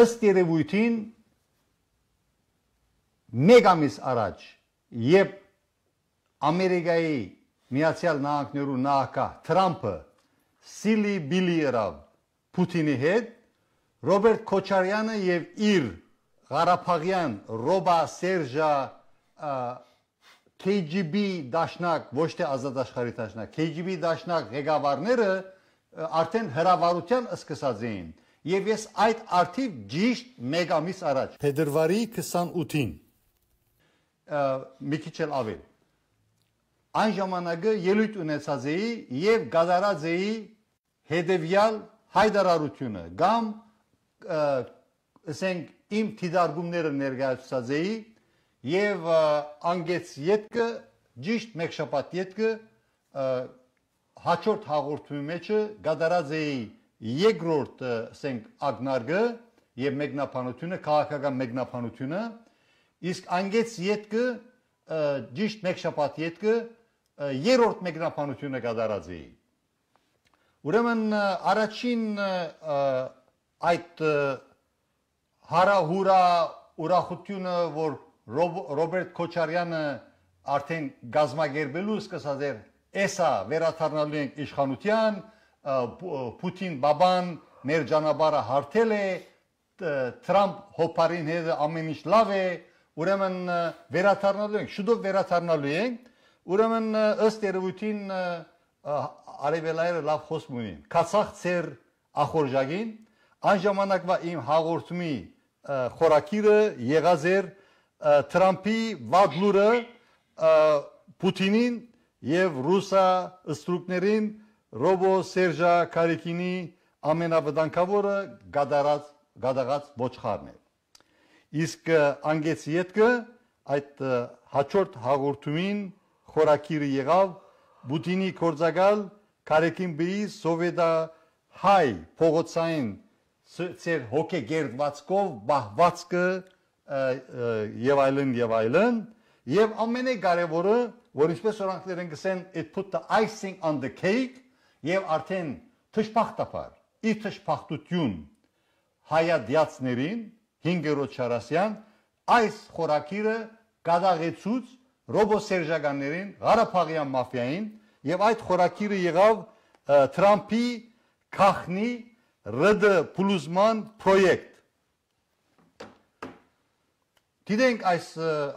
ըստ երևույթին մեկ ամիս առաջ երբ Ամերիկայի Միացյալ Նահանգներու նախագահ Թրամփը սիլի բիլի ըրավ Պուտինի հետ Ռոբերտ Քոչարյանը եւ իր Ղարաբաղյան Ռոբա Սերժա KGB դաշնակ ոչ թե ազատաշխարհի դաշնակ KGB դաշնակ ղեկավարները արդեն հրավառության սկսած էին եւ ես այդ արդիվ ճիշտ մեկ ամիս առաջ փետրվարի 28-ին մի քիչ էլ ավել այն ժամանակը ելույթ ունեցած էի եւ գադարած էի հետեւյալ հայտարարությունը կամ ասենք իմ թիդարգումները ներկայացուցած էի եւ անգեց յետքը ճիշտ մեկ շաբաթ յետքը հաջորդ հաղորդումի մեջը գադարած էի երկրորդ ասենք ակնարկը եւ մեկնաբանությունը քաղաքական մեկնաբանությունը իսկ անգեց յետքը ճիշտ մեկ շաբաթ յետքը երրորդ մեկնաբանությունը գադարած էի ուրեմն առաջին այդ հարահուրա ուրախությունը որ Ռոբերտ Քոչարյանը արդեն գազմագերբելու սկսած էր էսա վերաթարնալու ենք իշխանության Պուտին բաբան մեր ճանապարհը հարթել է Թրամփ հոփարին հետ ամեն ինչ լավ է ուրեմն վերաթարնալու ենք շուտով վերաթարնալու ենք ուրեմն ըստ երևույթին արևելայրը լավ խոսում ունին կացախ ծեր ախորժագին այն ժամանակվա իմ հաղորդումի խորակիրը եղած էր Թրամփի վագլուրը Պուտինին եւ ռուսա ստրուկներին Ռոբո Սերժա Կարիկինի ամենավտանգավորը գադաղած ոչխարն է իսկ անգեց յետքը այդ հաջորդ հաղորդումին խորակիրը եղավ Պուտինի կորձակալ Կարիկինբեի սովետա հայ փողոցային ծեր հոգեգերդվածքով բահվածքը եւ այլն եւ ամենակարևորը որ ինչպես օրանքներ են գսեն it put the icing on the cake եւ արդեն թշփախտապար իր թշփախտություն հայադյացներին 5-րդ շարասյան այս խորակիրը գադաղեցուց Ռոբո Սերժականներին Ղարաբաղյան մաֆիային եւ այդ խորակիրը եղավ Թրամփի քախնի ՌԴ փլուզման պրոյեկտ Գիտենք այս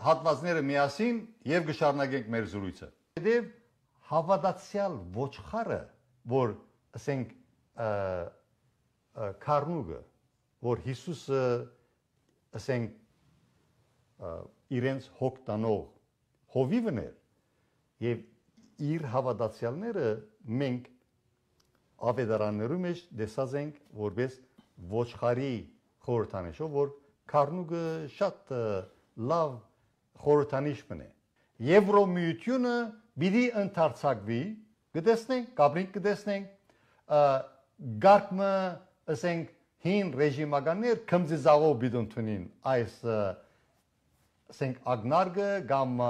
հատվածները միասին եւ կշարունակենք մեր զրույցը։ Հետեւ հավատացյալ ոչխարը, որ ասենք քարնուգը, որ Հիսուսը ասենք իրենց հոգ տանող հովիվն էր եւ իր հավատացյալները մենք ավետարաններում մեջ տեսած ենք որպես ոչխարի խորհրդանիշով որ Քարնուգը շատ լավ խորհրդանիշ մնե։ Եվրոմիությունը բիդի ընդարձակվի, կտեսնենք, կապրինք կտեսնենք, գարկմը, ասենք, հին ռեժիմականներ կմձիզաղով բիդունթունին այս, ասենք, ագնարգը, կամ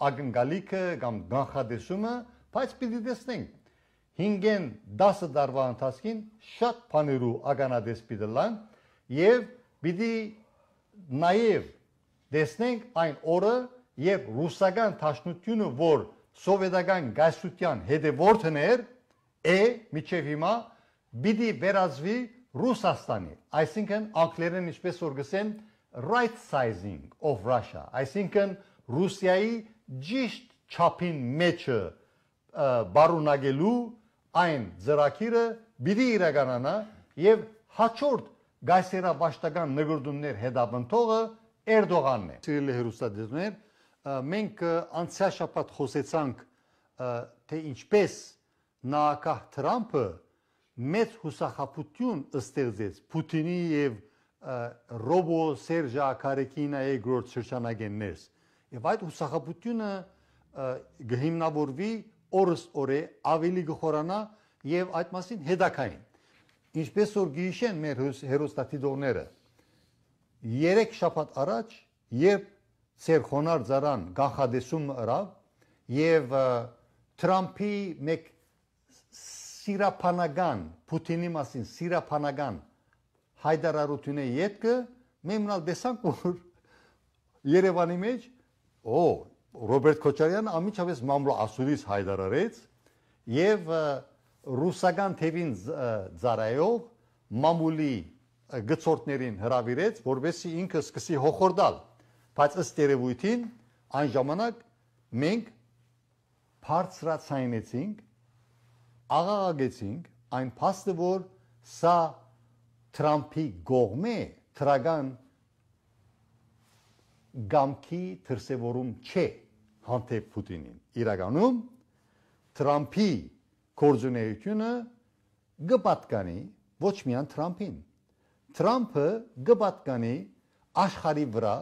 ագնգալիքը, կամ գանխադեսումը, բայց պիդի տեսնենք, 5-ն 10 դարվա ընթացքին շատ բաներու ագանադես պիդլան եւ Պիտի նաև տեսնենք այն օրը, երբ ռուսական թաշնությունը, որ սովետական գայսության հետևորդն էր, միջև հիմա, պիտի վերածվի Ռուսաստանի, այսինքն անգլերեն ինչպես որ գսեն right sizing of Russia, այսինքն Ռուսիայի ճիշտ չափին մեջը բարունագելու այն ծրագիրը պիտի իրականանա եւ հաջորդ Գայսերաբաշտական նգրդումներ հետապնդողը Էրդողանն է։ Սիրելի հեռուստադիտողներ, մենք անցյալ շաբաթ խոսեցանք, թե ինչպես նախագահ Թրամփը մեծ հուսախաբություն ստեղծեց Պուտինի եւ Ռոբո Սերժա Կարիկինայի գործ շրջանագեններս։ Եվ այդ հուսախաբությունը գհիմնավորվի օրս օրե ավելի գխորանա եւ այդ մասին հետաքային Ինչպես որ գիշեն մեր հերոստատիդողները 3 շաբաթ առաջ երբ Սերխոնար ծարան գախադեսում ըրավ եւ Թրամփի մեկ սիրապանական Պուտինի մասին սիրապանական հայդարարությունը յետքը մեմնալ դեսանք որ Երևանի մեջ Ռոբերտ Քոչարյանը ամիջապես մամլո ասուրից հայդարարեց եւ ռուսական թևին ծարայող մամուլի գծորդներին հրավիրեց որովհետեւ ինքը սկսի հոխորդալ բայց ըստ երևույթին այն ժամանակ մենք բարձրացանեցինք աղաղագեցինք այն փաստը որ սա Թրամփի գողմե թրագան գամքի դրսևորում չէ հանդեպ Պուտինին իրականում Թրամփի կորձունեությունը գպատկանի ոչ միայն Թրամփին Թրամփը գպատկանի աշխարհի վրա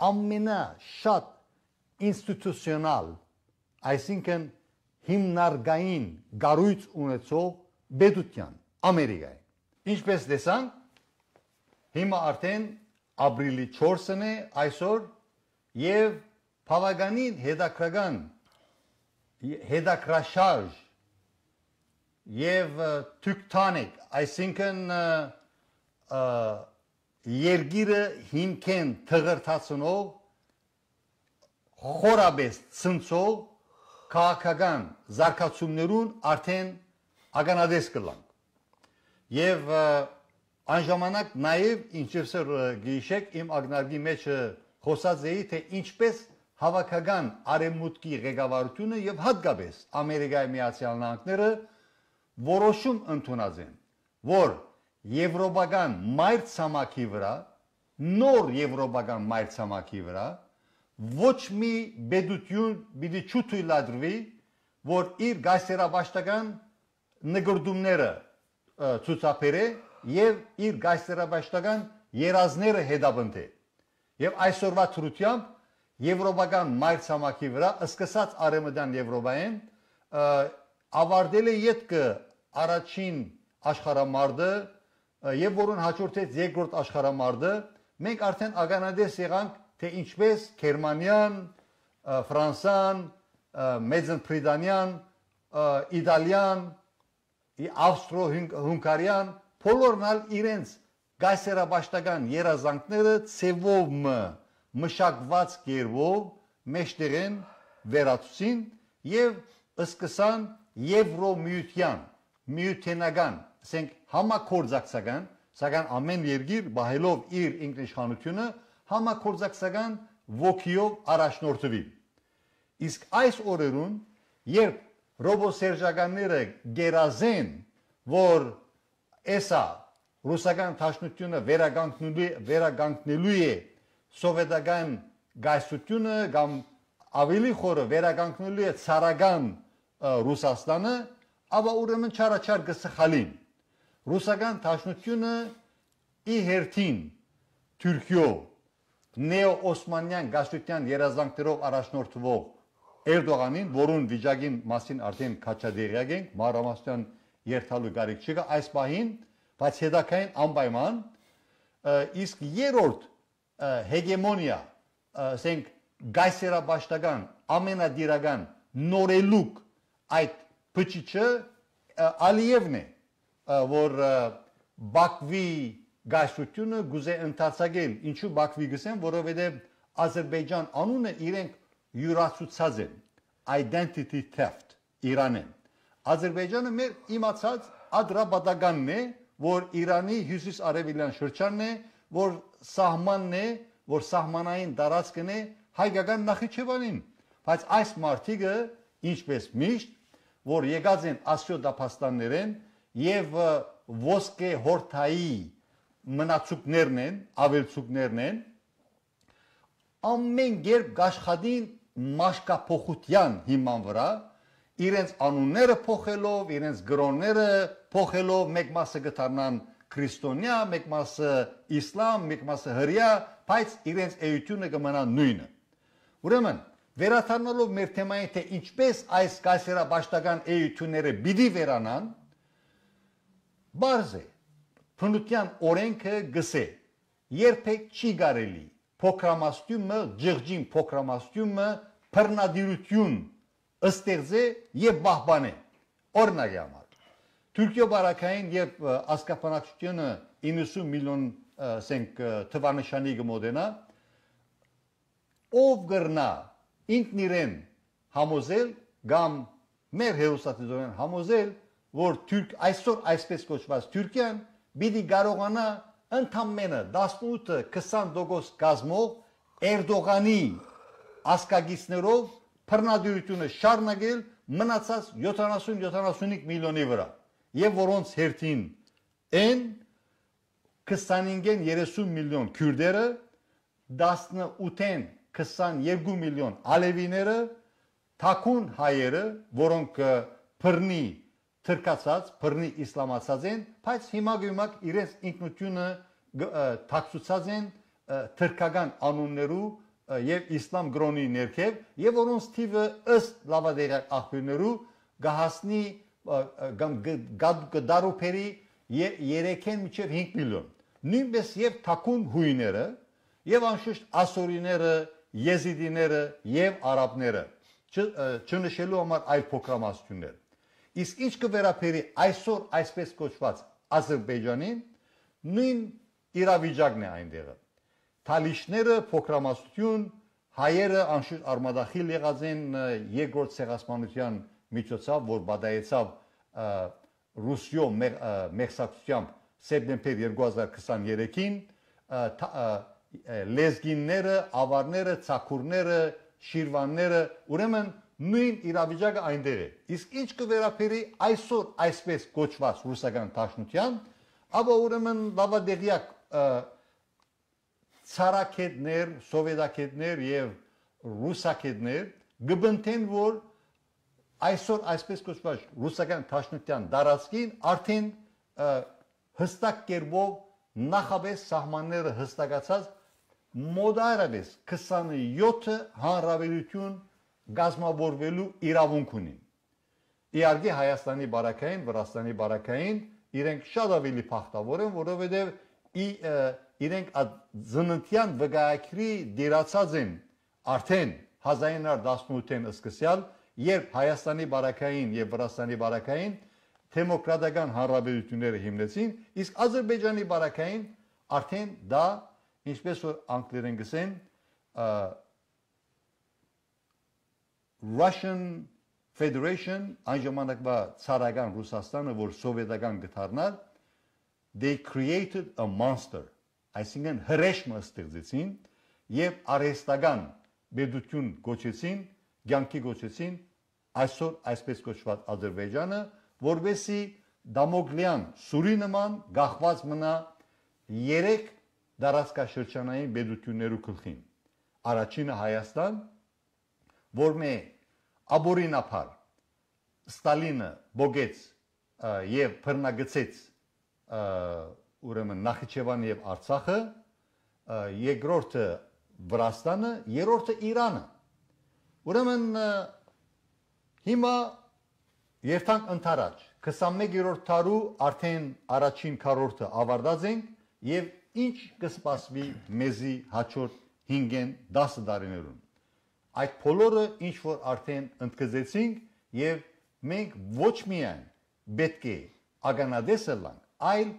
ամենաշատ ինստիտուցիոնալ այսինքն հիմնարկային գառույց ունեցող պետության Ամերիկայի ինչպես տեսանք հիմա արդեն ապրիլի 4-ն է այսօր եւ բավականին հետաքրաշարժ եւ թուկտանիկ այսինքն երգիրը հիմքեն թղրթացնող խորաբես ցնցող քաղաքական զարգացումներուն արդեն ականադես կլանք եւ այն ժամանակ նաեւ ինչպես գիշեք իմ ագնարգի մեջ խոսած էի թե ինչպես հավաքական արևմուտքի ղեկավարությունը եւ հատկապես Ամերիկայի Միացյալ Նահանգները որոշում ընդունած են որ եվրոպական մայր ցամաքի վրա նոր եվրոպական մայր ցամաքի վրա ոչ մի պետություն պիտի չթույլատրվի որ իր գայսերապաշտական նկարտումները ցուցաբերե եւ իր գայսերապաշտական երազները հետապնդե եւ այսօրվա թրությամբ եվրոպական մայր ցամաքի վրա սկսած արևմտյան Եվրոպայեն ավարտել է յետքը առաջին աշխարհամարտը եւ որուն հաջորդեց երկրորդ աշխարհամարտը մենք արդեն ականադես եղանք թե ինչպես Գերմանիան, Ֆրանսիան, Մեծն Բրիտանիան, Իտալիան, Ավստրո-Հունգարիան բոլորն իրենց գայսերապաշտական երազանքները ցևով մշակված կերպով մեջտեղեն վերացուցին եւ սկսան Եվրոմիության միութենական ասենք համակորձակցական սակայն ամեն երկիր բահելով իր ինքնիշխանությունը համակորձակցական ոգիով առաջնորդվի իսկ այս օրերուն երբ ռոբոսերժականները գերազեն որ էսա ռուսական դաշնությունը վերագանքնելու է սովետական գայսությունը կամ ավելի խորը վերագանքնելու է ցարական Ռուսաստանը ապա ուրեմն չարաչար գսխալին ռուսական դաշնությունը ի հերթին Թուրքիո նեո-օսմանյան գաշտության երազանքներով առաջնորդվող Էրդողանին, որուն վիճակին մասին արդեն քաչադեղյակ ենք, մանրամասնության երթալու կարիք չկա այս պահին, բայց հետագային անպայման իսկ երրորդ հեգեմոնիա, ասենք գայսերապաշտական, ամենադիրական նորելուկ այդ փչիչը Ալիևն է, որ Բաքվի գայսությունը գուզե ընդարձակել, ինչու Բաքվի գսեն, որովհետև Ադրբեջան անունը իրենք յուրացուցած են, identity theft Իրանեն։ Ադրբեջանը մեր իմացած ադրաբադականն է, որ Իրանի հյուսիս-արևելյան շրջանն է, որ սահմանն է, որ սահմանային տարածքն է հայկական Նախիջևանին։ Բայց այս մարտիկը, ինչպես միշտ, որ եկած են ասյոդափաստաններեն եւ ոսկե հորթայի մնացուկներն են, ավելցուկներն են, ամեն երբ գաշխատին մաշկափոխության հիման վրա, իրենց անունները փոխելով, իրենց գրոնները փոխելով, մեկ մասը գտարնան քրիստոնյա, մեկ մասը իսլամ, մեկ մասը հրյա, բայց իրենց էությունը կմնա նույնը։ Ուրեմն, վերադառնալով մեր թեմային, թե ինչպես այս կայսերապաշտական էությունները պիտի վերանան, բարձ է, փնության օրենքը գսե, երբեք չի կարելի փոքրամասնումը, ջղջին փոքրամասնումը բռնադիրություն ստեղծե եւ պահպանե։ Օրինակ համար, Թուրքիա բարակային եւ ասկապանակցությունը 90 միլիոն սենք թվանշանի գմոդենա ով գրնա ինքն իրեն համոզել կամ մեր հերոսատիզորեն համոզել որ թուրք այսօր այսպես կոչված Թուրքիան պիտի կարողանա ընդամենը 18-20% կազմող Էրդողանի ասկագիցներով բռնադիրությունը շարունակել մնացած 70-75 միլիոնի վրա եւ որոնց հերթին են 25-ին 30 միլիոն քուրդերը 18-ին 22 միլիոն ալևիները թաքուն հայերը որոնք բռնի թրկացած բռնի իսլամացած են բայց հիմա իրենց ինքնությունը թաքցուցած են թրկական անուններու եւ իսլամ գրոնի ներքև եւ որոնց թիվը ըստ լավադերակ աղբյուրներու գահասնի գդարուփերի 3-ին մինչև 5 միլիոն նույնպես եւ թաքուն հույները եւ անշուշտ ասորիները եզիդիները եւ արաբները չնշելու համար այլ փոքրամասնություններ իսկ ինչ կվերապերի այսօր այսպես կոչված Ադրբեջանին նույն իրավիճակն է այնտեղը Թալիշները փոքրամասնություն հայերը անշուշտ արմադախիլ եղած են երկրորդ ցեղասպանության միջոցով որ բադայեցավ Ռուսիո մեղսակցությամբ սեպտեմբեր 2023-ին լեզգինները, ավարները, ցակուրները, շիրվանները ուրեմն նույն իրավիճակը այնտեղ է իսկ ինչ կվերապերի այսօր այսպես կոչված ռուսական դաշնության ապա ուրեմն լավադեղյակ ցարակետներ, սովետակետներ եւ ռուսակետներ գբնթեն որ այսօր այսպես կոչված ռուսական դաշնության դարածքին արդեն հստակ կերպով նախաբես սահմանները հստակացած մոդարաբես 27 հանրապետություն գազմավորվելու իրավունք ունին իհարկե Հայաստանի բարակային, Վրաստանի բարակային իրենք շատ ավելի փախտավոր են որովհետեւ իրենք զննտյան վգայակրի դերացած են արդեն 1918-ին սկսյալ երբ Հայաստանի բարակային եւ Վրաստանի բարակային դեմոկրատական հանրապետությունները հիմնեցին իսկ Ադրբեջանի բարակային արդեն դա ինչպես որ անգլերեն գսեն Russian Federation այն ժամանակվա ցարական Ռուսաստանը որ սովետական գտարնալ they created a monster այսինքն հրեշմը ստեղծեցին եւ արհեստական բեդություն գոչեցին ցանկի գոչեցին այսօր այսպես կոչված Ադրբեջանը որովհետեւ դամոկլյան սուրի նման գախված մնա 3 դարաշրջանային բեդություններու գլխին առաջինը Հայաստան որ մե աբորինապար Ստալինը բոգեց եւ բռնագծեց ուրեմն Նախիջևանը եւ Արցախը երկրորդը Վրաստանը երրորդը Իրանը ուրեմն հիմա երթանք ընթരാճ 21-րդ տարու արդեն առաջին քառորդը ավարտած ենք եւ ինչ կսպասվի մեզի հաջորդ 5-ին 10 տարիներուն այդ բոլորը ինչ որ արդեն ընդգծեցինք եւ մենք ոչ միայն պետք է ագանադես լանք այլ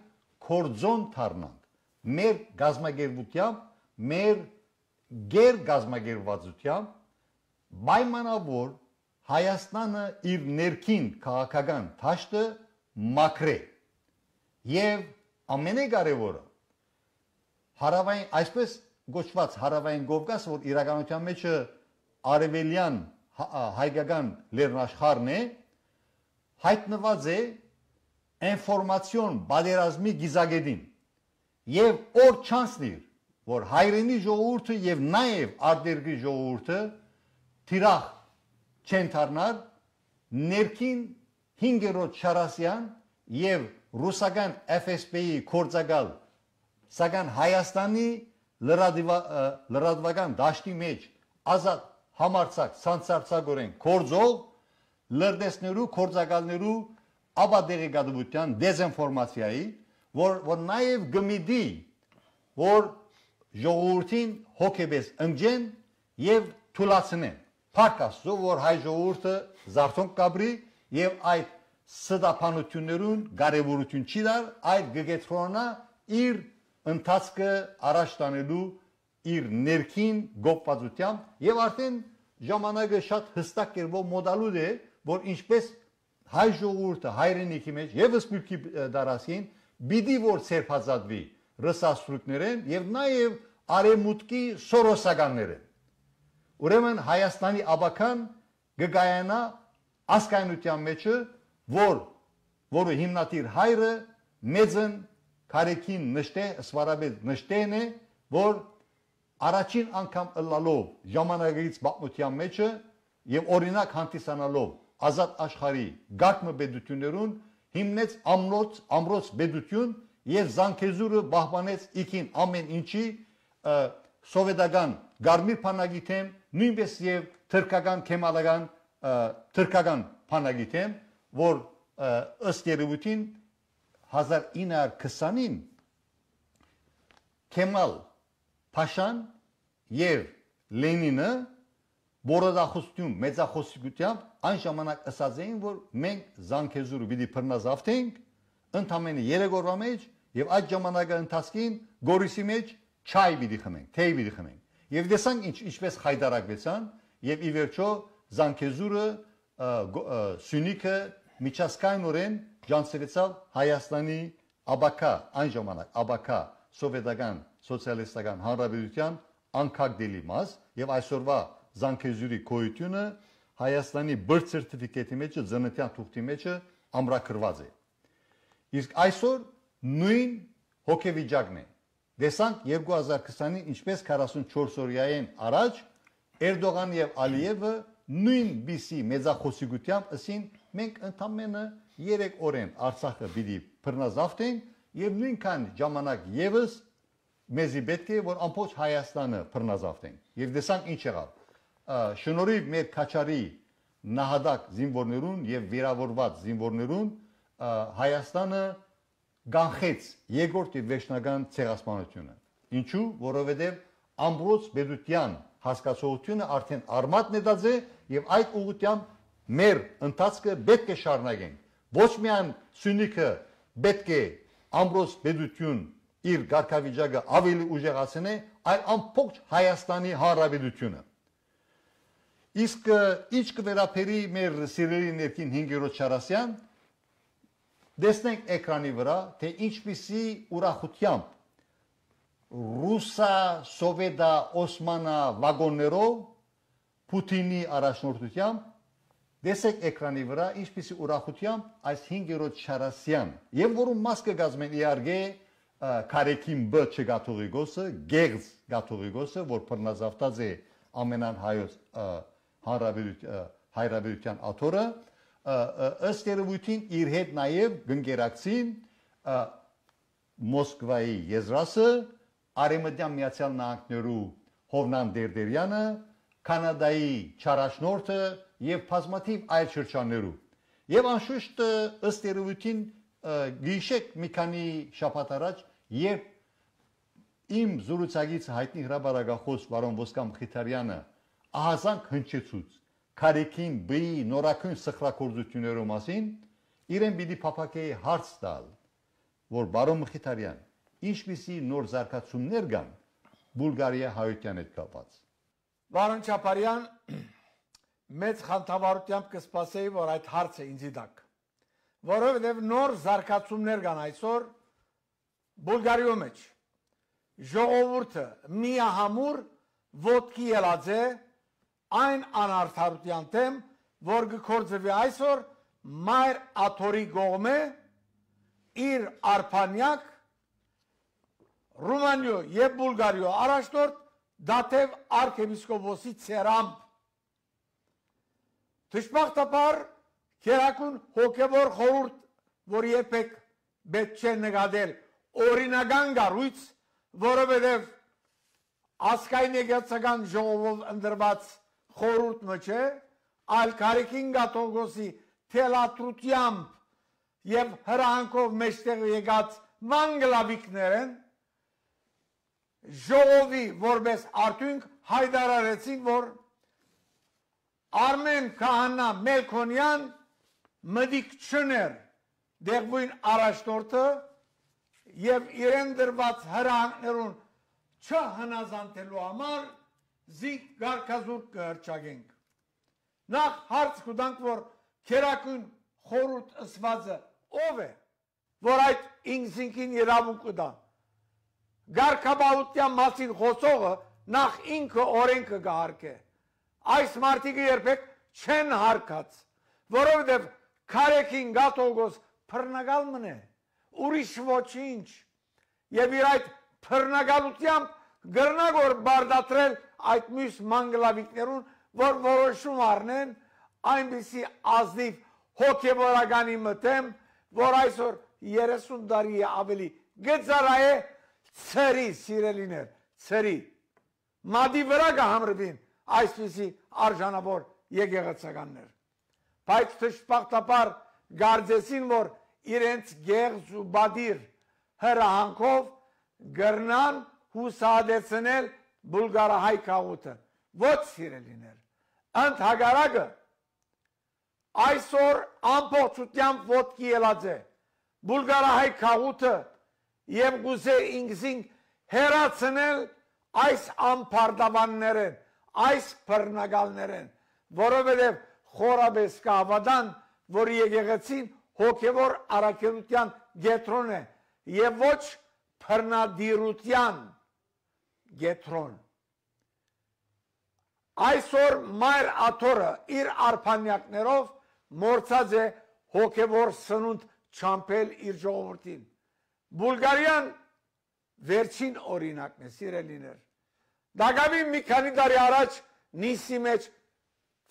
կորձոն դառնանք մեր գազագերբությամբ մեր գեր գազագերբվածությամբ պայմանավոր Հայաստանը իր ներքին քաղաքական դաշտը մաքրե եւ ամենակարևորը հարավային այսպես գոչված հարավային Կովկաս որ իրականության մեջ արևելյան հայկական լեռնաշխարհն է հայտնված է ինֆորմացիոն բادرազմի գիզագետին եւ օր չանցնիր որ հայրենի ժողովուրդը եւ նաեւ արտերկրի ժողովուրդը թիրախ չեն դառնալ ներքին 5-րդ Շարասյան եւ ռուսական FSB-ի կորցակալ սակայն Հայաստանի լրատվական դաշտի մեջ ազատ համարցակ սանցարցակորեն կորձող լրտեսներու կորցակալներու ապադեղեկատվության դեզինֆորմացիայի որ նաեւ գմիդի որ ժողովրդին հոգեբես ընջեն եւ թուլացնեն Փակասու որ հայ ժողովուրդը զարթոնք կաբրի եւ այդ սդափանություններուն կարևորություն չի դար, այլ գգետրոնա իր ընթացքը առաջ տանելու իր ներքին գոպվածությամբ եւ արդեն ժամանակը շատ հստակ կերպով մոդալուտ է, որ ինչպես հայ ժողովուրդը հայրենիքի մեջ եւ սպյուրքի դարասին բիդի որ ցերփազատվի ռսաստրուկներեն եւ նաեւ արեմուտքի սորոսականներեն ուրեմն Հայաստանի աբական գգայանա ասկայնության մեջը որը հիմնադիր հայրը մեծն քարեկին նշտե սվարաբետ նշտեն է որ առաջին անգամ ըլլալով ժամանակից բացմության մեջը եւ օրինակ հանդիսանալով ազատ աշխարհի գակմը բեդություններուն հիմնեց ամրոց բեդություն եւ զանգեզուրը բահբանեց իքին ամեն ինչի սովետական գարմիր փանագիթեմ նույնպես եւ թրկական քեմալական թրկական փանագիթեմ որ ըստ երևույթին 1920-ին Քեմալ Փաշան եւ Լենինը Բորոդախոստում մեծախոսիկությամբ այն ժամանակ ասած էին որ մենք զանգեզուրը պիտի բռնազավթենք ընդամենը 3 օրվա մեջ եւ այդ ժամանակը ընթացքին Գորիսի մեջ չայ պիտի խմենք, թեյ պիտի խմենք եւ դեսանք ինչպես խայդարակվեցան եւ ի վերջո զանգեզուրը Սյունիքը միջազգայինորեն ջանցրեցավ Հայաստանի աբակա այն ժամանակ աբակա սովետական սոցիալիստական հանրապետության անկախ դելի մաս եւ այսօրվա զանգեզուրի գոյությունը Հայաստանի բրդ սերտիֆիկատի մեջ ծննդյան թուղթի մեջ ամրագրված է իսկ այսօր նույն հոգեվիճակն է դեսանք 2020-ին ինչպես 44 օրյային առաջ Էրդողան եւ Ալիևը նույն բիսի մեծախոսիկությամբ ասին մենք ընդամենը 3 օրեն Արցախը պիտի բռնազավթենք եւ նույնքան ժամանակ եւս մեզի պետք է որ ամբողջ Հայաստանը բռնազավթենք եւ դեսանք ինչ եղավ շնորհիվ մեր քաչարի նահատակ զինվորներուն եւ վիրավորված զինվորներուն Հայաստանը գանխեց երկրորդ վերջնական ցեղասպանությունը ինչու որովհետեւ ամբողջ բեդության հասկացողությունը արդեն արմատն է դարձե եւ այդ ուղղությամբ մեր ընթացքը պետք է շարունակենք ոչ միայն Սյունիքը պետք է ամբողջ բեդություն իր ղարքավիճակը ավելի ուժեղացնե այլ ամբողջ Հայաստանի հանրապետությունը իսկ ինչ կվերապերի մեր սիրելի ներքին 5-րդ Շարասյան դեսնենք էկրանի վրա թե ինչպիսի ուրախությամբ ռուսա, սովետա, օսմանա վագոններով Պուտինի առաջնորդությամբ դեսեք էկրանի վրա ինչպիսի ուրախությամբ այս 5-րդ Շարասյան եւ որում մաս կգազմեն իարգե Կարեկին Բ չգաթողիկոսը, Գեղձ գաթողիկոսը, որ բռնազավթած է ամենան հայոց հայրաբերության աթորը ըստ երևույթին իր հետ նաև գնկերակցին Մոսկվայի եզրասը, Արևմտյան Միացյալ Նահանգներու Հովնան Դերդերյանը, Կանադայի չարաշնորհը եւ բազմաթիվ այլ շրջաններու։ Եվ անշուշտ ըստ երևույթին գիշեք մի քանի շաբաթ առաջ երբ իմ զրուցակից հայտնի հրապարակախոս Վարոն Ոսկամ Խիթարյանը ահազանգ հնչեցուց Կարեկին Բ-ի նորակույն սխրագործություններու մասին իրեն պիտի փափակեի հարց տալ որ Վարոն Խիթարյան ինչպիսի նոր զարգացումներ կան Բուլղարիա հայության հետ կապված Վարոն Չապարյան մեծ խանդավառությամբ կսպասեի որ այդ հարցը ինձի տակ որովհետև նոր զարգացումներ կան այսօր Բուլղարիո մեջ ժողովուրդը միահամուռ ոտքի ելած է այն անարդարության դեմ որ գործվի այսօր մայր աթորի կողմը իր արփանյակ Ռումանիո եւ Բուլղարիո առաջնորդ Դաթև arczepiskopոսի ցերամբ Դժբախտաբար քերակուն հոգևոր խորհուրդ որ երբեք պետք չէ նկատել օրինական գառույց որովհետև ասկային եկեղեցական ժողովով ընդրված խորհուրդ չէ այլ Կարեկին Գաթողիկոսի թելատրությամբ եւ հրանքով մեջտեղ եկած մանգլավիկներ են ժողովի որպես արդյունք հայտարարեցին որ Արմեն Քահանա Մելքոնյան մդիկ չներ դեղվույն առաջնորդը և իրեն դրված հրահանգներուն չհնազանդելու համար զինք գարկազուրկ կհրճագենք։ Նախ հարց կուտանք, որ քերակույն խորհուրդ ըսվածը ով է, որ այդ ինքզինքին իրավունք կտա։ Գարկաբահության մասին խոսողը նախ ինքը օրենքը կհարկե։ Այս մարդիկը երբեք չեն հարկած, որովհետև քարեքին գաթողոս փռնագալ մնե, ուրիշ ոչինչ, և իր այդ փռնագալությամբ գրնակ որ բարդատրել այդ մյուս մանգլավիկներուն, որ որոշում առնեն այնպիսի ազնիվ հոգևորականի մտեմ, որ այսօր 30 տարի է ավելի գծարայ է ծրի սիրելիներ, ծրի։ Մադի վրա կհամրվին այսպիսի արժանավոր եկեղեցականներ։ Բայց թշպախտապար գարձեսին, որ իրենց գեղձ ու բադիր հրահանքով գրնան հուսադեցնել բուլգարահայ քաղուտը։ Ոչ սիրելիներ, ընդհակառակը այսօր ամբողջությամբ ոտքի ելած է բուլգարահայ քաղուտը և գուզե ինքզինք հեռացնել այս ամփարդավաններեն, այս փռնագալներեն, որովհետև խորաբես կհավատան, որ եկեղեցին հոգևոր առաքելության գետրոն է և ոչ փռնադիրության գետրոն։ Այսօր մայր աթորը իր արփանյակներով մորցած է հոգևոր սնունդ չամփել իր ժողովրդին։ Բուլգարիան վերջին օրինակն է, սիրելիներ։ Դակավին մի քանի տարի առաջ Նիսի մեջ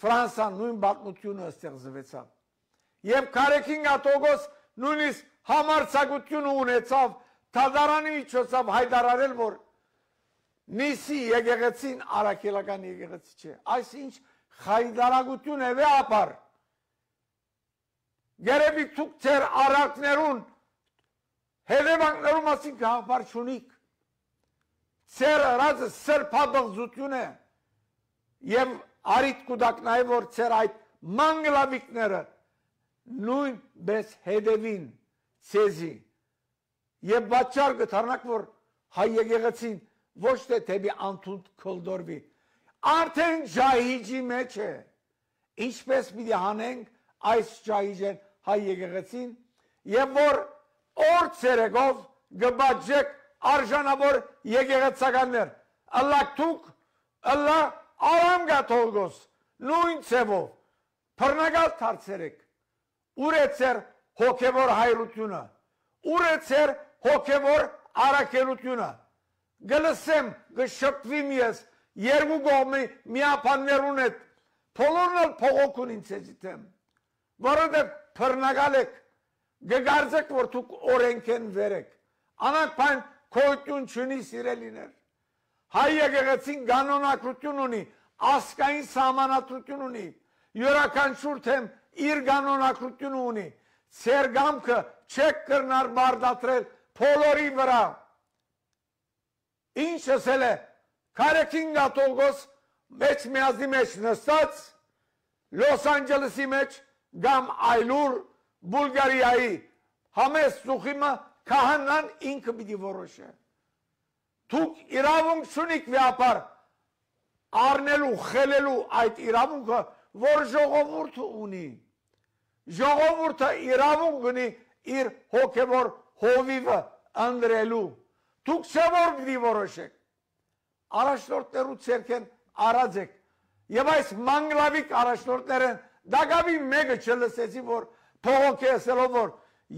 Ֆրանսան նույն պատմությունը ստեղծվեցավ։ Եվ Քարեքին գաթողոս նույնիսկ համարձակություն ունեցավ թադարանի միջոցով հայտարարել, որ Նիսի եկեղեցին առաքելական եկեղեցի չէ։ Այսինչ հայտարարություն է վեհապար։ Երևի դուք ձեր առակներուն հետևանքներու մասին գաղափար չունիք։ Ձեր ռազը սրբաբղծություն է և արիտ կուտակ նաև, որ ձեր այդ մանգլավիկները նույնպես հետևին ձեզի և պատճառ կդառնաք, որ հայ եկեղեցին ոչ թե թեպի անթունդ քլդորվի, արդեն ջահիջի մեջ է։ Ինչպես պիտի հանենք այս ջահիջեն հայ եկեղեցին և որ օր ցերեկով գբաջեք արժանավոր եկեղեցականներ, ըլլակ դուք, ըլլա Արամ գաթողոս, նույն ցևով փռնագալ դարձերեք։ Ուր է ձեր հոգևոր հայրությունը, ուր է ձեր հոգևոր առաքելությունը։ Գլսեմ, գշփվիմ ես երկու կողմի միապաններուն հետ, բոլորն էլ փողոք ունին ձեզի դեմ, որովհետև փռնագալ եք, գգարձեք, որ դուք օրենք են վերեք, անանք բան գոյություն չունի, սիրելիներ։ Հայ եկեղեցին կանոնակրություն ունի, ասկային սահմանադրություն ունի, յուրաքանչյուր թեմ իր կանոնակրությունը ունի, ձեր կամքը չեք կրնար բարդատրել բոլորի վրա։ Ինչ ասել է Քարեքին գաթողոս մեջ միազնի մեջ նստած, Լոս Անջելեսի մեջ կամ այլուր Բուլգարիայի համեստ ծուխիմը քահանան ինքը պիտի որոշե։ Դուք իրավունք չունիք վեհապար առնելու, խելելու այդ իրավունքը, որ ժողովուրդը ունի։ Ժողովուրդը իրավունք ունի իր հոգևոր հովիվը ընտրելու։ Դուք չէ որ պիտի որոշեք։ Առաջնորդներու ցերքեն արած եք։ Եվ այս մանգլավիկ առաջնորդներեն դակավի մեկը չլսեցի, որ փողոք է ասելով, որ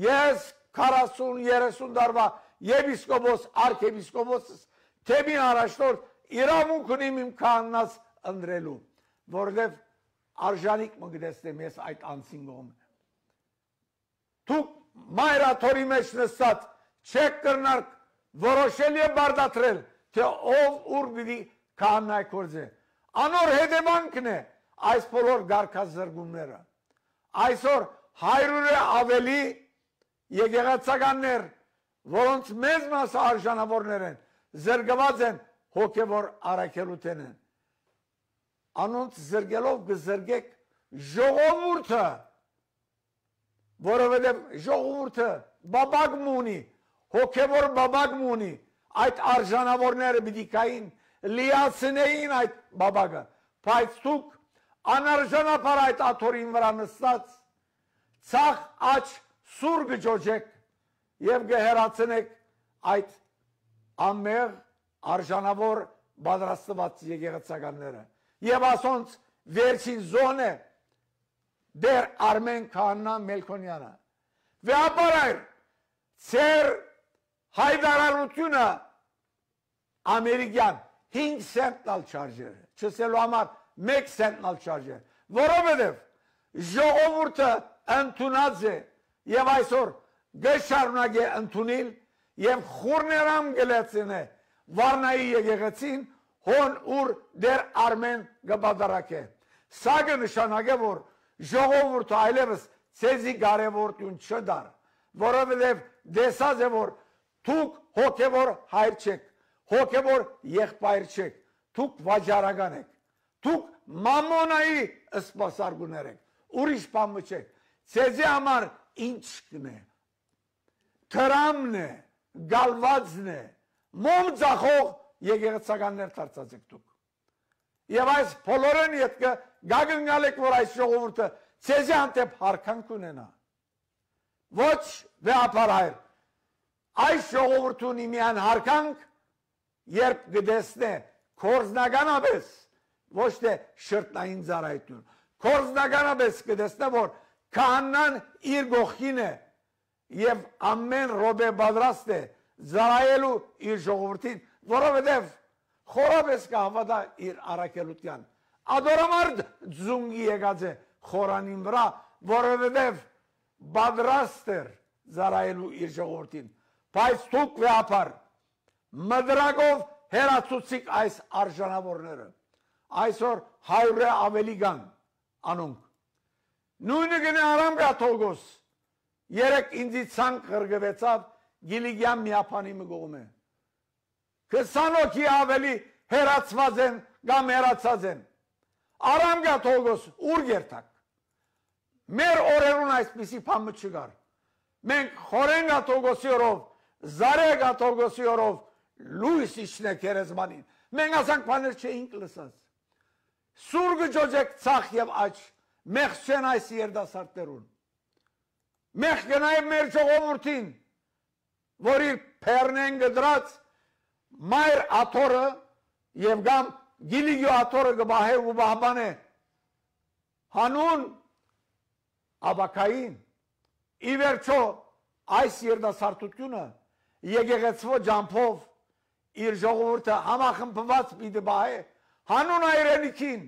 ես 40-30 տարվա եպիսկոպոս, արքեպիսկոպոսս, թեմի առաջնորդ իրավունք ունիմ իմ քահանաս ընտրելու, որովհետև արժանիք մգտեցնեմ ես այդ անձին կողմը։ Դուք մայրաթորի մեջ նստած չեք կրնար որոշել և բարդատրել, թե ով ուր պիտի քահանայ գործե։ Անոր հետևանքն է այս բոլոր գարկազրկումները։ Այսօր 100-ը ավելի եկեղեցականներ, որոնց մեծ մասը արժանավորներ են, զրկված են հոգևոր առաքելության են։ Անոնց զրկելով կզրկեք ժողովուրդը, որովհետև ժողովուրդը բաբակ մունի, հոգևոր բաբակ մունի, այդ արժանավորները պիտի կային, լիացնեին այդ բաբակը, բայց դուք անարժանապար այդ աթորին վրա նստած, ցախ աչ սուր գջոջեք և գհերացնեք այդ ամեղ արժանավոր բադրաստված եկեղեցականները և ասոնց վերջին զոն է դեր Արմեն Քահանա Մելքոնյանը վեապարայր ծեր հայդարարությունը ամերիկյան 5 սենտնալ չարժեր չսելու համար 1 սենտնալ չարժեր որովհետև ժողովուրդը ընդունած է և այսօր գշարունակ է ընդունել և խուրներամ գլեցին է վարնայի եկեղեցին հոն ուր դեր Արմեն գբադարակ է սա կնշանակ է որ ժողովուրդը այլևս ցեզի կարևորություն չդար որովհետև դեսած է որ դուք հոգևոր հայր չեք հոգևոր եղբայր չեք դուք վաճառական եք դուք մամոնայի սպասարկուներ եք ուրիշ բան չեք ցեզի համար ինչքն է թրամն է գալվածն է մոմ ծախող եկեղեցականներ դարձած եք դուք և այս բոլորեն ետքը գագնգալ եք որ այս ժողովուրդը ցեզի հանդեպ հարկանք ունենա ոչ վեապարայր այս ժողովուրդունի միան հարկանք երբ գտեսնե կորզնականապես ոչ թե շրտնային ծառայություն կորզնականապես գտեսնե որ քահանան իր գողքին է և ամեն րոպե պատրաստ է ծառայելու իր ժողովրդին որովհետև խորապես կհավատա իր առաքելության ադորամարդ ձունգի եկած է խորանին վրա որովհետև պատրաստ էր ծառայելու իր ժողովրդին բայց դուք վեապար մդրակով հերացուցիկ այս արժանավորները այսօր 100-ը ավելի կան անոնք նույնը գնե Արամ Կաթողիկոս երեք ինձի ցանկ ղրգվեցավ Գիլիգյան միապանի մգողում է 20 հոգի ավելի հերացված են կամ հերացած են Արամ Կաթողիկոս ուր գերտակ մեր օրերուն այսպիսի բան չկար մենք Խորեն Կաթողիկոսի օրով Զարե Կաթողիկոսի օրով լույս իջնե քերեզմանին մենք ասանք բաներ չէինք լսած սուր գջոջեք ցախ և աչ մեղսեն այս երդասարտներուն մեղ գնայებ մեր ժողովուրդին որ իր փերնեն գդրած մայր աթորը և գամ գիլիգյո աթորը գբահե ու բահբան է հանուն աբակային ի վերջո այս երդասարտությունը եկեղեցվո ջամփով իր ժողովուրդը համախմբված պիտի բահե հանուն հայրենիքին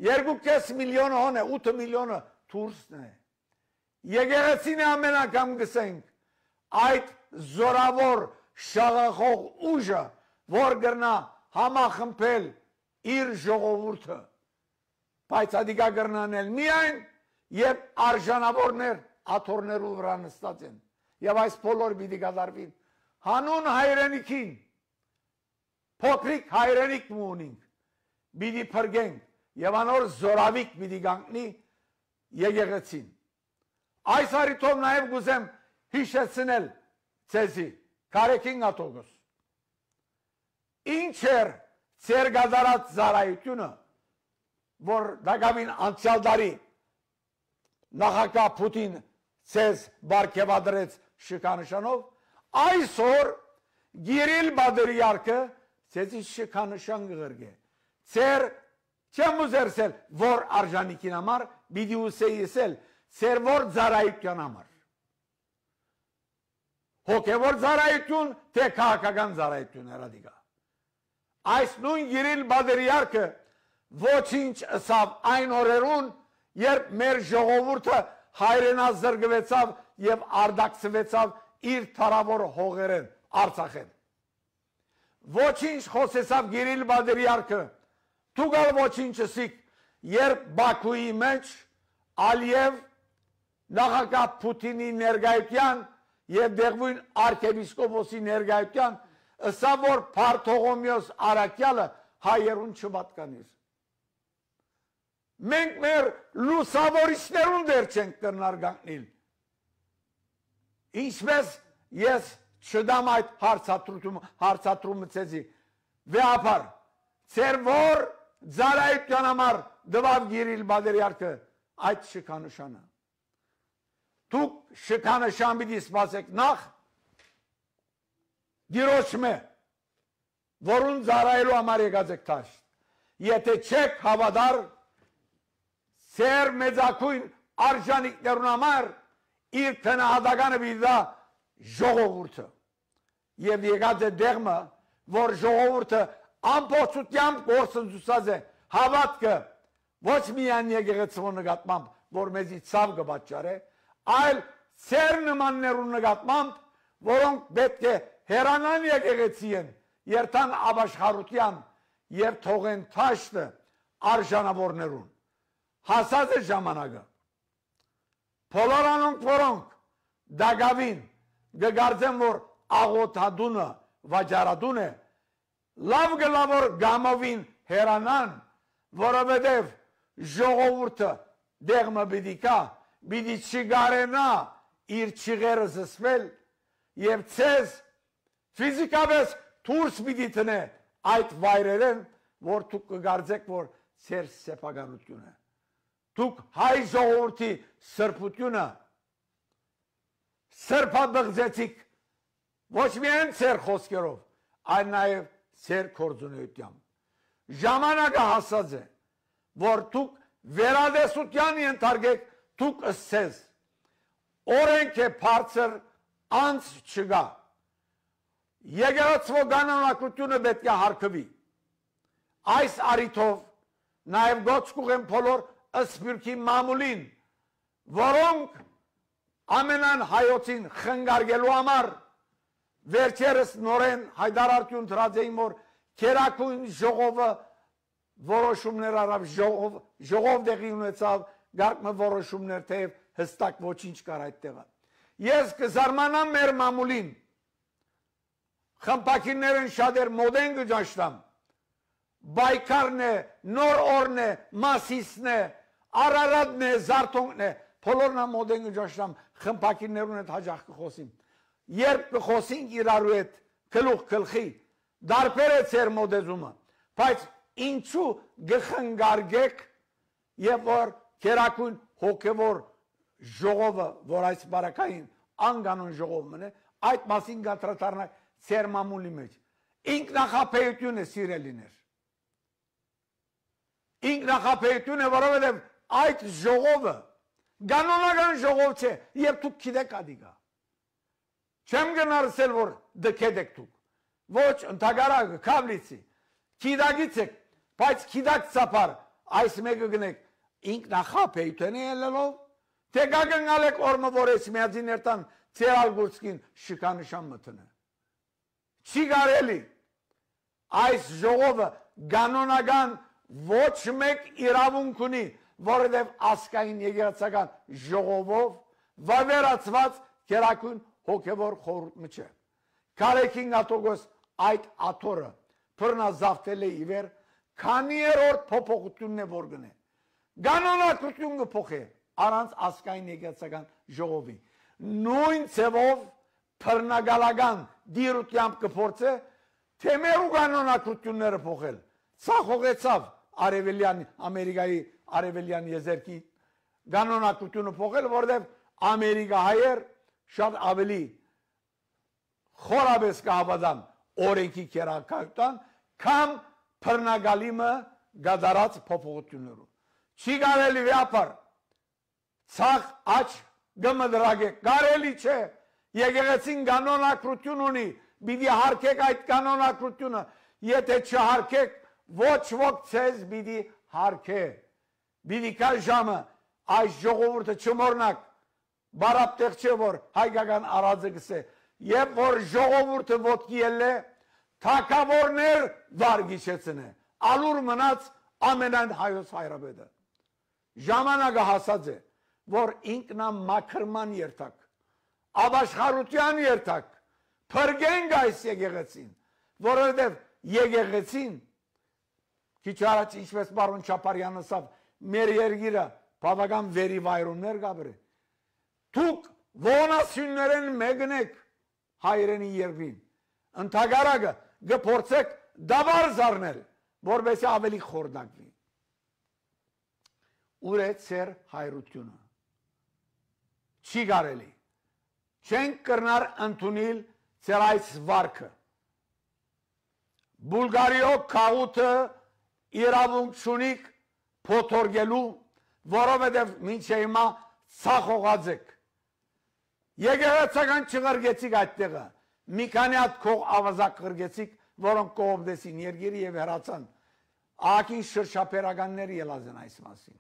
2.5 միլիոնը հոն է 8 միլիոնը թուրսն է եկեղեցին է ամեն անգամ գսենք այդ զորավոր շաղախող ուժը որ գրնա համախմբել իր ժողովուրդը բայց ադիկա գրնանել միայն և արժանավորներ աթորներու վրա նստած են և այս բոլոր պիտի կատարվին հանուն հայրենիքին փոքրիկ հայրենիք ունենք պիտի փրկենք և անոր զորավիկ պիտի կանգնի եկեղեցին այս առիթով նաև գուզեմ հիշեցնել ցեզի Կարեկին Կաթողիկոս ինչ էր ծեր գադարած ծառայությունը որ դակավին անցյալ տարի նախագահ Պուտին ցեզ բարգեւադրեց շքանշանով այսօր Գիրիլ Բադրիարքը ցեզի շքանշան գղրգե ծեր չեմ ուզերսել որ արժանիքին համար պիտի ուսեյսել ծեր որ ծառայության համար հոգևոր ծառայություն թե քաղաքական ծառայություն հրադիկա այս նույն Գիրիլ Բադրիարքը ոչինչ ըսավ այն օրերուն երբ մեր ժողովուրդը հայրենազրկվեցավ և արդակցվեցավ իր թարավոր հողերեն Արցախեն ոչինչ խոսեցավ Գիրիլ Բադրիարքը դուք ոչինչ ըսիք երբ Բաքուի մեջ Ալիև նախագահ Պուտինի ներկայության և դեղվույն արքեպիսկոպոսի ներկայության ըսա որ Փարթողոմեոս Արաքյալը հայերուն չպատկանիր մենք մեր լուսավորիչներուն դեր չենք կրնար գանգնիլ Ինչպես ես չդամ այդ հարցատրումը ցեզի վեապար ծեր որ ծարայության համար դվավ գիրիլ բادرյարքը այդ շքանշանը դուք շքանշան պիտի սպասեք նախ դիրոճմե որուն ծարայելու համար եկած եք թաշտ եթե չեք հավատար ծեր մեծակույն արժանիքներուն համար իր տնահատականը պիտի ժողովուրդը եւ եկած է դեղմը որ ժողովուրդը ամբողջությամբ գործընծուսած է հավատքը ոչ միայն եկեղեցու նկատմամբ որ մեզի ցավ կպատճառե այլ ծեր նմաններու նկատմամբ որոնք պետք է հերանան եկեղեցին երթան ապաշխարության եւ թողեն թաշտը արժանավորներուն հասած է ժամանակը բոլորանոնք որոնք դագավին գգարձեն որ աղոթադունը վաճառադուն է լավ գլավոր գամովին հերանան որովհետև ժողովուրդը դեղմը պիտի կա պիտի չգարենա իր չիղերը զսպել եւ ցեզ ֆիզիկապես դուրս պիտի տնե այդ վայրերեն որ դուք կգարձեք որ ծեր սեփականությունը դուք հայ ժողովրդի սրբությունը սրբաբղձեցիք ոչ միայն ծեր խոսքերով այլ նաև ծեր կորձունեությամբ ժամանակը հասած է որ դուք վերադեսության ենթարկեք դուք ըսցես օրենք է բարձր անց չգա եկեղեցու կանոնակությունը պետք է հարգվի այս առիթով նաև գոչ կուղեն բոլոր ըսպյուրքի մամուլին որոնք ամենան հայոցին խնգարգելու համար վերջերս նորեն հայդարարություն դրած էին որ քերակույն ժողովը որոշումներ արավ ժողով դեղի ունեցավ գարկմը որոշումներ թեև հստակ ոչինչ կար այդտեղը ես կզարմանամ մեր մամուլին խմբակիրներն շատեր մոդեն գճաշտամ բայկարն է նոր օրն է մասիսն է արարատն է զարթոնքն է բոլորն մոդեն գճաշտամ խմբակիրներուն հետ հաջող կխոսին երբ կխոսենք իրարու հետ գլուխ գլխի դարբեր է ծեր մոդեզումը բայց ինչու գխնգարգեք եւ որ քերակույն հոգեվոր ժողովը որ այս բարակային անկանոն ժողով մնե այդ մասին գատրատարնա ծեր մամուլի մեջ ինքնախապեյություն է սիրելիներ ինքնախապեյություն է որովհետեւ այդ ժողովը կանոնական ժողով չէ եւ դուք գիտեք ադիգա չեմ գնարսել որ դքեդեք դուք ոչ ընդհանրակ կաբլիցի քիդագից եք բայց քիդակ ծապար այս մեկը գնեք ինքնախապեյություն է ելելով թե գագնալեք օրմը որ ես միածին երտան ծերալ գուրցկին շիկանշան մտնե չի կարելի այս ժողովը կանոնական ոչ մեկ իրավունք ունի որովհետև ասկային եկեղեցական ժողովով վավերացված քերակույն հոգևոր խորհուրդ չէ Կարեկին ատոգոս այդ աթորը բռնազավթել է իվեր քանի երորդ փոփոխությունն է որ գնե կանոնակություն կփոխե առանց ասկային եկեղեցական ժողովի նույն ցևով բռնագալական դիրությամբ կփորձե թե մեր կանոնակությունները փոխել ցախողեցավ արևելյան ամերիկայի արևելյան եզերքի կանոնակությունը փոխել որովհետև ամերիկահայեր շատ ավելի խորաբես կհավատան օրենքի քերակայտան կամ բռնագալիմը գադարած փոփոխություններով չի կարելի վիապար ցախ աչ գմդրագե կարելի չէ եկեղեցին կանոնակություն ունի պիտի հարկեք այդ կանոնակությունը եթե չհարկեք ոչ ոք ցեզ պիտի հարկե պիտի կա ժամը այս ժողովուրդը չմոռնակ բարապտեղ չէ որ հայկական արածը գսե եւ որ ժողովուրդը ոտքի ելե թակավորներ վարգիչեցնե ալուր մնաց ամենայն հայոց հայրաբեդը ժամանակը հասած է որ ինքնամաքրման երթակ ապաշխարության երթակ փրկենք այս եկեղեցին որովհետեւ եկեղեցին քիչ առաջ ինչպես բարոն Չապարյանը ասավ մեր երկիրը բավական վերի վայրումներ գաբրե դուք ողնասյուններեն մեկնեք հայրենի երկրին, ընդհակառակը գփորձեք դաբար զառնել, որովհետեւ ավելի խորդակվի։ Ուր է ծեր հայրությունը։ Չի կարելի։ Չենք կրնար ընդունել ծեր այս վարքը։ Բուլգարիո քաղուտը իրավունք չունիք փոթորգելու, որովհետև մինչև հիմա ցախողած եք։ Եկեղեցական չղրգեցիք այդտեղը, մի քանի հատ քող ավազակ ղրգեցիք, որոնք կողոպտեցին երկիրը եւ հեռացան։ Ակին շրջապերականներ ելած են այս մասին։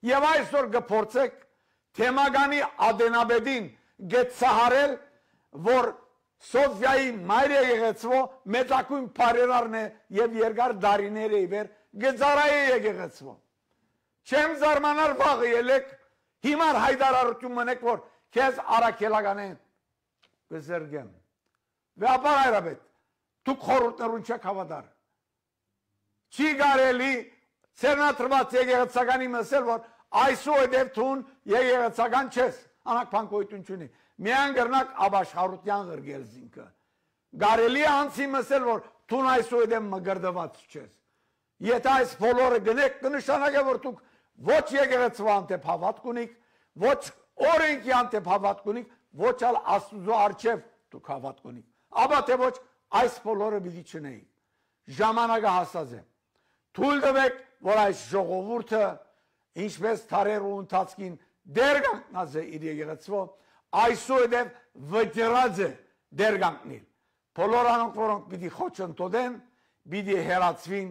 Եվ այսօր կփորձեք թեմագանի ադենաբեդին գեցահարել, որ Սոֆիայի մայր եկեղեցվո մեծակույն բարերարն է եւ երկար դարիներ է իվեր գծարայի եկեղեցվո։ Չեմ զարմանալ վաղը ելեք, հիմար հայդարարություն մնեք, որ քեզ արաքելական են գզերգեմ։ Վեապար հայրաբետ, դուք խորհուրդներուն չեք հավատար։ Չի կարելի ցերնատրված եկեղեցականի մսել, որ այսուհետև թուն եկեղեցական չես, անակ փանկոյություն չունի։ Միան գրնակ աբաշխարության ղրգել զինքը։ Կարելի է անցի մսել, որ թուն այսուհետև մգրդված չես։ Եթե այս բոլորը գնեք, կնշանակե, որ դուք ոչ եկեղեցվա անտեպ հավատք ունիք, ոչ օրենքի անտեպ հավատք ունիք, ոչ ալ Աստուծո առջև դուք հավատք ունիք։ Աբա թե ոչ այս բոլորը պիտի չնեի։ Ժամանակը հասած է։ Թույլ տվեք, որ այս ժողովուրդը ինչպես թարերու ընթացքին դեր կանգնած է իր եկեղեցվո, այսուհետև վճռած է դեր կանգնել։ Բոլոր անոնք, որոնք պիտի խոչընդոտեն, պիտի հեռացվին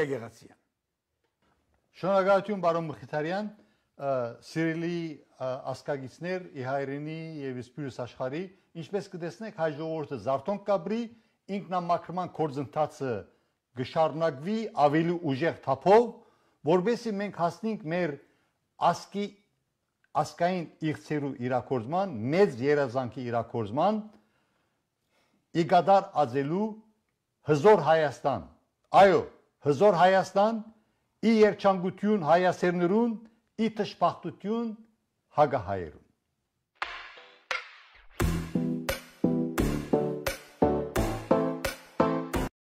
եկեղեցիան։ Շնորհակալություն բարոն Մխիթարյան, սիրելի ասկագիցներ, ի հայրենի եւ իսպիրս աշխարհի, ինչպես կտեսնեք, հայ ժողովուրդը զարթոնք կաբրի, ինքնամաքրման գործընթացը գշարունակվի ավելի ուժեղ թափով, որովհետեւ մենք հասնենք մեր ասկային իղձերու իրակորձման, մեծ երազանքի իրակորձման, իգադար ածելու հզոր Հայաստան։ Այո, հզոր Հայաստան, ի երջանկություն հայասերներուն, ի թշպախտություն հագահայերուն։